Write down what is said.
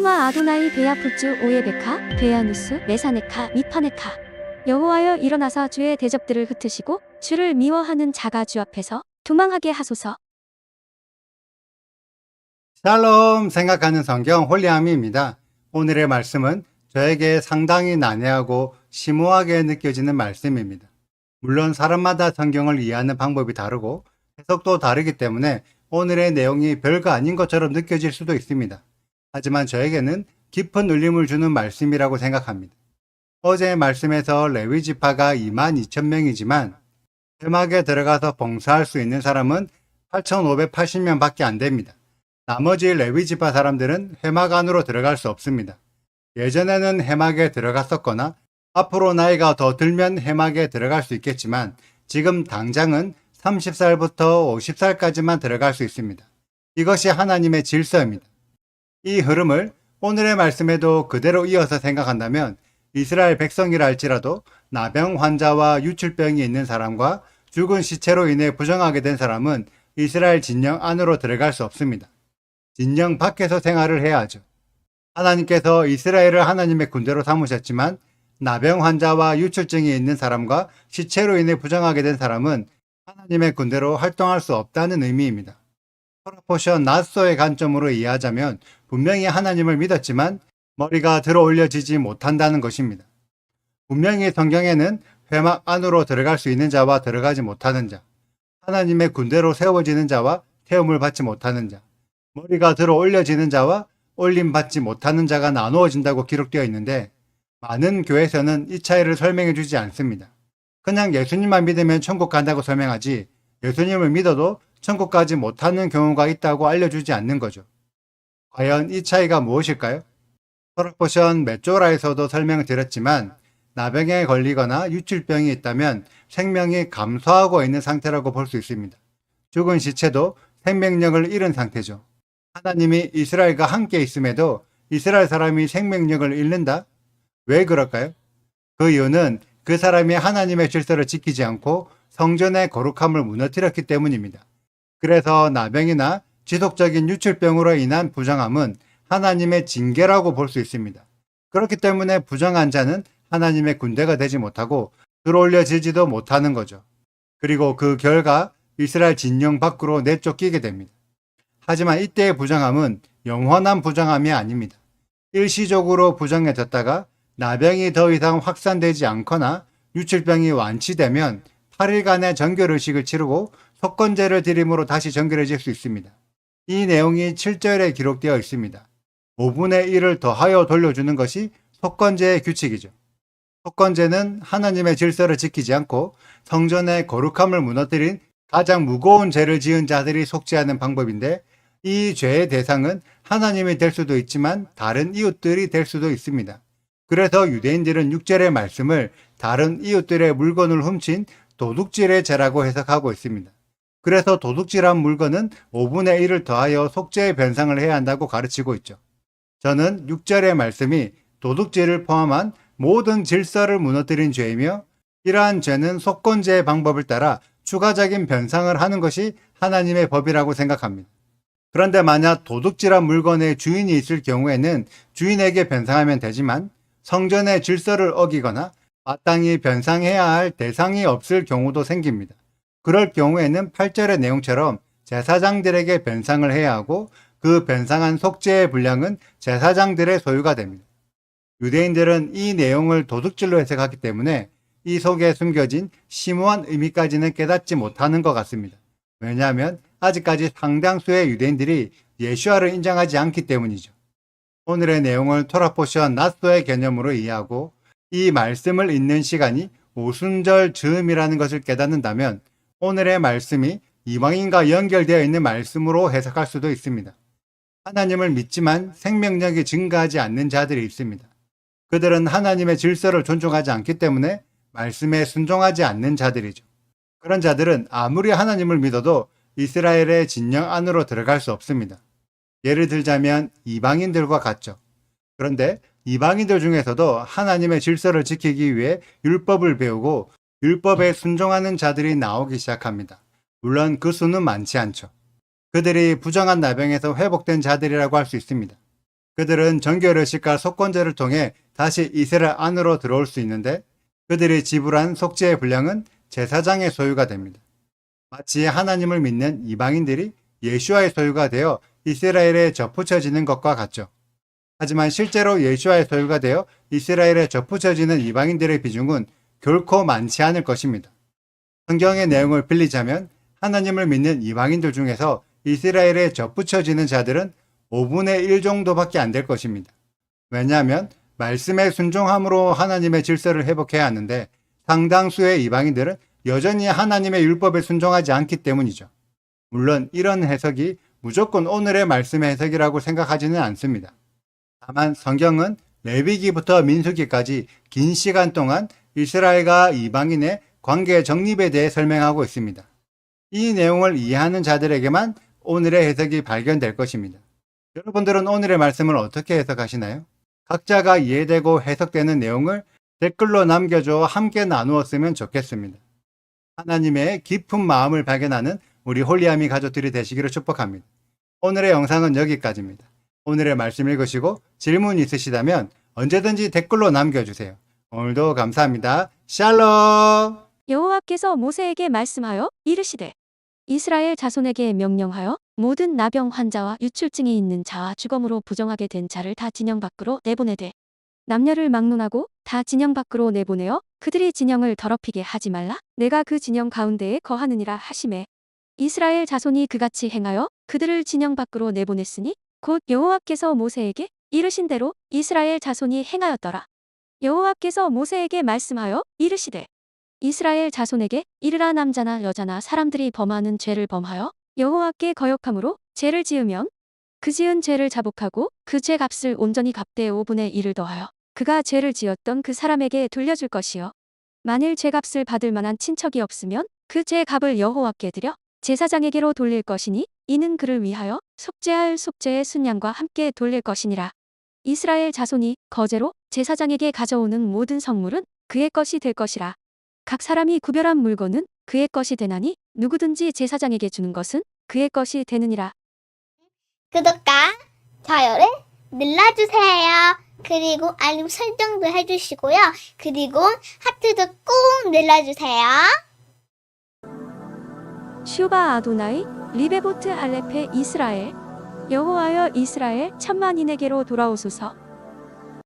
슈마 아도나이 베야푸츠 오예베카 베야누스 메사네카 미파네카. 여호와여 일어나사 주의 대적들을 흩으시고 주를 미워하는 자가 주 앞에서 도망하게 하소서. 샬롬 생각하는 성경 홀리아미입니다. 오늘의 말씀은 저에게 상당히 난해하고 심오하게 느껴지는 말씀입니다. 물론 사람마다 성경을 이해하는 방법이 다르고 해석도 다르기 때문에 오늘의 내용이 별거 아닌 것처럼 느껴질 수도 있습니다. 하지만 저에게는 깊은 울림을 주는 말씀이라고 생각합니다. 어제의 말씀에서 레위 지파가 22,000명이지만 회막에 들어가서 봉사할 수 있는 사람은 8,580명 밖에 안 됩니다. 나머지 레위 지파 사람들은 회막 안으로 들어갈 수 없습니다. 예전에는 회막에 들어갔었거나 앞으로 나이가 더 들면 회막에 들어갈 수 있겠지만 지금 당장은 30살부터 50살까지만 들어갈 수 있습니다. 이것이 하나님의 질서입니다. 이 흐름을 오늘의 말씀에도 그대로 이어서 생각한다면 이스라엘 백성이라 할지라도 나병 환자와 유출병이 있는 사람과 죽은 시체로 인해 부정하게 된 사람은 이스라엘 진영 안으로 들어갈 수 없습니다. 진영 밖에서 생활을 해야 하죠. 하나님께서 이스라엘을 하나님의 군대로 삼으셨지만 나병 환자와 유출증이 있는 사람과 시체로 인해 부정하게 된 사람은 하나님의 군대로 활동할 수 없다는 의미입니다. 토라포션 나소의 관점으로 이해하자면 분명히 하나님을 믿었지만 머리가 들어 올려지지 못한다는 것입니다. 분명히 성경에는 회막 안으로 들어갈 수 있는 자와 들어가지 못하는 자, 하나님의 군대로 세워지는 자와 세움을 받지 못하는 자, 머리가 들어 올려지는 자와 올림받지 못하는 자가 나누어진다고 기록되어 있는데 많은 교회에서는 이 차이를 설명해 주지 않습니다. 그냥 예수님만 믿으면 천국 간다고 설명하지 예수님을 믿어도 천국 가지 못하는 경우가 있다고 알려주지 않는 거죠. 과연 이 차이가 무엇일까요? 토라포션 메조라에서도 설명을 드렸지만 나병에 걸리거나 유출병이 있다면 생명이 감소하고 있는 상태라고 볼 수 있습니다. 죽은 시체도 생명력을 잃은 상태죠. 하나님이 이스라엘과 함께 있음에도 이스라엘 사람이 생명력을 잃는다? 왜 그럴까요? 그 이유는 그 사람이 하나님의 질서를 지키지 않고 성전의 거룩함을 무너뜨렸기 때문입니다. 그래서 나병이나 지속적인 유출병으로 인한 부정함은 하나님의 징계라고 볼 수 있습니다. 그렇기 때문에 부정한 자는 하나님의 군대가 되지 못하고 들어올려지지도 못하는 거죠. 그리고 그 결과 이스라엘 진영 밖으로 내쫓기게 됩니다. 하지만 이때의 부정함은 영원한 부정함이 아닙니다. 일시적으로 부정해졌다가 나병이 더 이상 확산되지 않거나 유출병이 완치되면 8일간의 정결의식을 치르고 속건제를 드림으로 다시 정결해질 수 있습니다. 이 내용이 7절에 기록되어 있습니다. 5분의 1을 더하여 돌려주는 것이 속건제의 규칙이죠. 속건제는 하나님의 질서를 지키지 않고 성전의 거룩함을 무너뜨린 가장 무거운 죄를 지은 자들이 속죄하는 방법인데 이 죄의 대상은 하나님이 될 수도 있지만 다른 이웃들이 될 수도 있습니다. 그래서 유대인들은 6절의 말씀을 다른 이웃들의 물건을 훔친 도둑질의 죄라고 해석하고 있습니다. 그래서 도둑질한 물건은 5분의 1을 더하여 속죄의 변상을 해야 한다고 가르치고 있죠. 저는 6절의 말씀이 도둑질을 포함한 모든 질서를 무너뜨린 죄이며 이러한 죄는 속건제의 방법을 따라 추가적인 변상을 하는 것이 하나님의 법이라고 생각합니다. 그런데 만약 도둑질한 물건의 주인이 있을 경우에는 주인에게 변상하면 되지만 성전의 질서를 어기거나 마땅히 변상해야 할 대상이 없을 경우도 생깁니다. 그럴 경우에는 8절의 내용처럼 제사장들에게 변상을 해야 하고 그 변상한 속죄의 분량은 제사장들의 소유가 됩니다. 유대인들은 이 내용을 도둑질로 해석하기 때문에 이 속에 숨겨진 심오한 의미까지는 깨닫지 못하는 것 같습니다. 왜냐하면 아직까지 상당수의 유대인들이 예수아를 인정하지 않기 때문이죠. 오늘의 내용을 토라포션 나소의 개념으로 이해하고 이 말씀을 읽는 시간이 오순절 즈음이라는 것을 깨닫는다면 오늘의 말씀이 이방인과 연결되어 있는 말씀으로 해석할 수도 있습니다. 하나님을 믿지만 생명력이 증가하지 않는 자들이 있습니다. 그들은 하나님의 질서를 존중하지 않기 때문에 말씀에 순종하지 않는 자들이죠. 그런 자들은 아무리 하나님을 믿어도 이스라엘의 진영 안으로 들어갈 수 없습니다. 예를 들자면 이방인들과 같죠. 그런데 이방인들 중에서도 하나님의 질서를 지키기 위해 율법을 배우고 율법에 순종하는 자들이 나오기 시작합니다. 물론 그 수는 많지 않죠. 그들이 부정한 나병에서 회복된 자들이라고 할 수 있습니다. 그들은 정결의식과 속건제를 통해 다시 이스라엘 안으로 들어올 수 있는데 그들이 지불한 속죄의 분량은 제사장의 소유가 됩니다. 마치 하나님을 믿는 이방인들이 예수와의 소유가 되어 이스라엘에 접붙여지는 것과 같죠. 하지만 실제로 예수와의 소유가 되어 이스라엘에 접붙여지는 이방인들의 비중은 결코 많지 않을 것입니다. 성경의 내용을 빌리자면 하나님을 믿는 이방인들 중에서 이스라엘에 접붙여지는 자들은 5분의 1 정도밖에 안 될 것입니다. 왜냐하면 말씀의 순종함으로 하나님의 질서를 회복해야 하는데 상당수의 이방인들은 여전히 하나님의 율법에 순종하지 않기 때문이죠. 물론 이런 해석이 무조건 오늘의 말씀의 해석이라고 생각하지는 않습니다. 다만 성경은 레위기부터 민수기까지 긴 시간 동안 이스라엘과 이방인의 관계 정립에 대해 설명하고 있습니다. 이 내용을 이해하는 자들에게만 오늘의 해석이 발견될 것입니다. 여러분들은 오늘의 말씀을 어떻게 해석하시나요? 각자가 이해되고 해석되는 내용을 댓글로 남겨줘 함께 나누었으면 좋겠습니다. 하나님의 깊은 마음을 발견하는 우리 홀리아미 가족들이 되시기를 축복합니다. 오늘의 영상은 여기까지입니다. 오늘의 말씀 읽으시고 질문 있으시다면 언제든지 댓글로 남겨주세요. 오늘도 감사합니다. 샬롬! 여호와께서 모세에게 말씀하여 이르시되 이스라엘 자손에게 명령하여 모든 나병 환자와 유출증이 있는 자와 주검으로 부정하게 된 자를 다 진영 밖으로 내보내되 남녀를 막론하고 다 진영 밖으로 내보내어 그들이 진영을 더럽히게 하지 말라. 내가 그 진영 가운데에 거하느니라 하시매 이스라엘 자손이 그같이 행하여 그들을 진영 밖으로 내보냈으니 곧 여호와께서 모세에게 이르신 대로 이스라엘 자손이 행하였더라. 여호와께서 모세에게 말씀하여 이르시되 이스라엘 자손에게 이르라. 남자나 여자나 사람들이 범하는 죄를 범하여 여호와께 거역함으로 죄를 지으면 그 지은 죄를 자복하고 그 죄 값을 온전히 갚되 5분의 1을 더하여 그가 죄를 지었던 그 사람에게 돌려줄 것이요 만일 죄값을 받을 만한 친척이 없으면 그 죄 값을 여호와께 드려 제사장에게로 돌릴 것이니 이는 그를 위하여 속죄할 속죄의 순양과 함께 돌릴 것이니라. 이스라엘 자손이 거제로 제사장에게 가져오는 모든 성물은 그의 것이 될 것이라. 각 사람이 구별한 물건은 그의 것이 되나니 누구든지 제사장에게 주는 것은 그의 것이 되느니라. 구독과 좋아요를 눌러주세요. 그리고 알림 설정도 해주시고요. 그리고 하트도 꼭 눌러주세요. 슈바 아도나이 리베보트 할레페 이스라엘 여호와여 이스라엘 천만인에게로 돌아오소서.